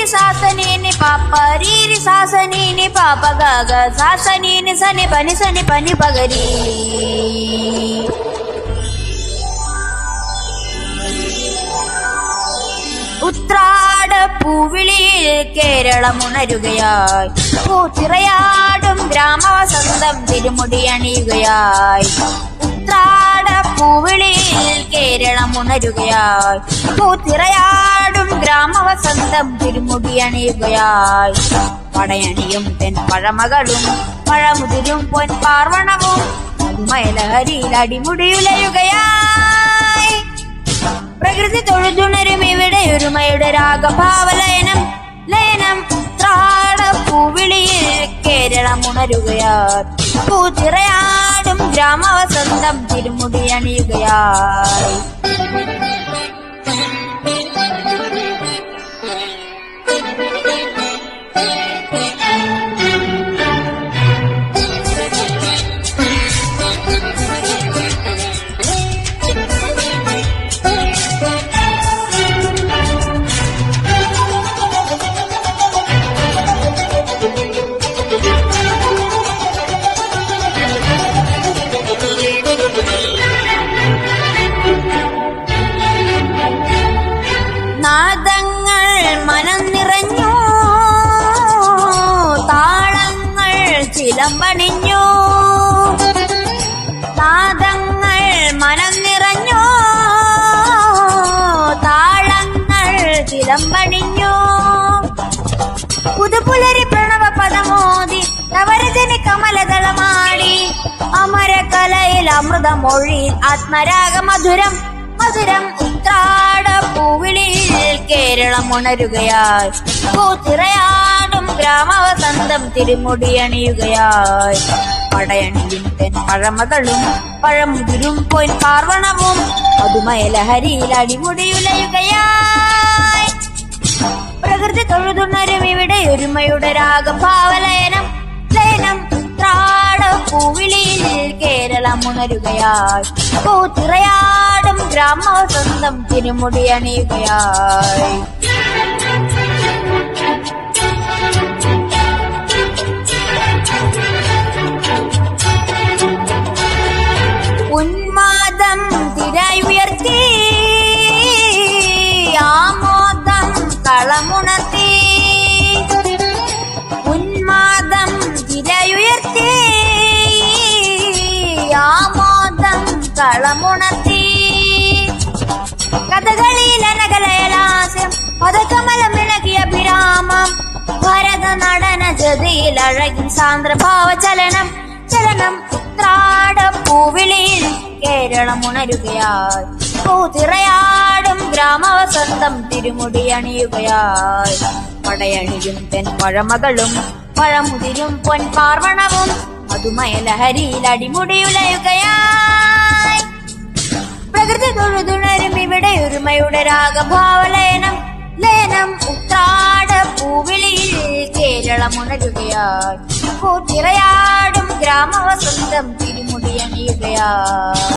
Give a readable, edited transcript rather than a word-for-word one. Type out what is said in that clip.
రీరి సాసనీని పాప రీరి సాసనీని పాప గగ సాసనీని సని పని పగరి ഉത്രാട പൂവിളിയിൽ കേരളമുണരുകയായി പൂത്തിറയാടും ഗ്രാമവസന്തം തിരുമുടി അണിയുകയായി ഉത്രാട പൂവിളിയിൽ കേരളമുണരുകയായി പൂത്തിറയാടും ഗ്രാമവസന്തം തിരുമുടി അണിയുകയായി പടയണിയും തെൻപഴമകളും പഴമുതിരും പൊൻപാർവണവും മധുമയലഹരിയിൽ അടിമുടിയുലയുകയായി പ്രകൃതി തൊഴുതുണരും ഇവിടെ ഒരുമയുടെ രാഗഭാവലയനം ലയനം ഉത്രാട പൂവിളിയിൽ കേരളമുണരുകയായി പൂത്തിറയാടും ഗ്രാമവസന്തം തിരുമുടി അണിയുകയായി നാദങ്ങൾ മനം നിറഞ്ഞു താളങ്ങൾ ചിലമ്പണിഞ്ഞു നാദങ്ങൾ മനം നിറഞ്ഞു താളങ്ങൾ ചിലമ്പണിഞ്ഞു പുതുപുലരി പ്രണവ പദമോദി നവരജനി കമലദളമാടി അമരകലയിൽ അമൃതമൊഴിയിൽ ആത്മരാഗ മധുരം മധുരം ഉത്രാട പൂവിളിയിൽ കേരളമുണരുകയായി പൂത്തിറയാടും ഗ്രാമവസന്തം തിരുമുടി അണിയുകയായി പടയണിയും തെൻപഴമകളും പഴമുതിരും പൊൻപാർവണവും മധുമയലഹരിയിൽ അടിമുടിയുലയുകയായി പ്രകൃതി തൊഴുതുണരും ഇവിടെ ഒരുമയുടെ രാഗഭാവലയനം ലയനം ഉത്രാട പൂവിളിയിൽ കേരളമുണരുകയായി പൂത്തിറയാടും ഗ്രാമവസന്തം തിരുമുടി അണിയുകയായി ഉന്മാദം തിരായി ഉയർത്തി ആമോദം കളമുണർത്തി ഉന്മാദം തിരയുയർത്തി ആമോദം കളമുണർത്തി കഥകളിയിൽ അനകലയലാസ്യം പദകമലമിളകിയ അഭിരാമം ഭരത നടന ജതിയിൽ അഴകിൻ സാന്ദ്രഭാവ ചലനം ചലനം ഉത്രാട പൂവിളിയിൽ കേരളമുണരുകയായി പൂത്തിറയാടും ഗ്രാമവസന്തം തിരുമുടി അണിയുകയായി പടയണിയും തെൻപഴമകളും പഴമുതിരും പൊൻപാർവണവും മധുമയലഹരിയിൽ അടിമുടിയുലയുകയായി പ്രകൃതി തൊഴുതുണരും ഇവിടെ ഒരുമയുടെ രാഗഭാവലയനം ലയനം ഉത്രാട പൂവിളിയിൽ കേരളമുണരുകയായി പൂത്തിറയാടും ഗ്രാമവസന്തം തിരുമുടി അണിയുകയായി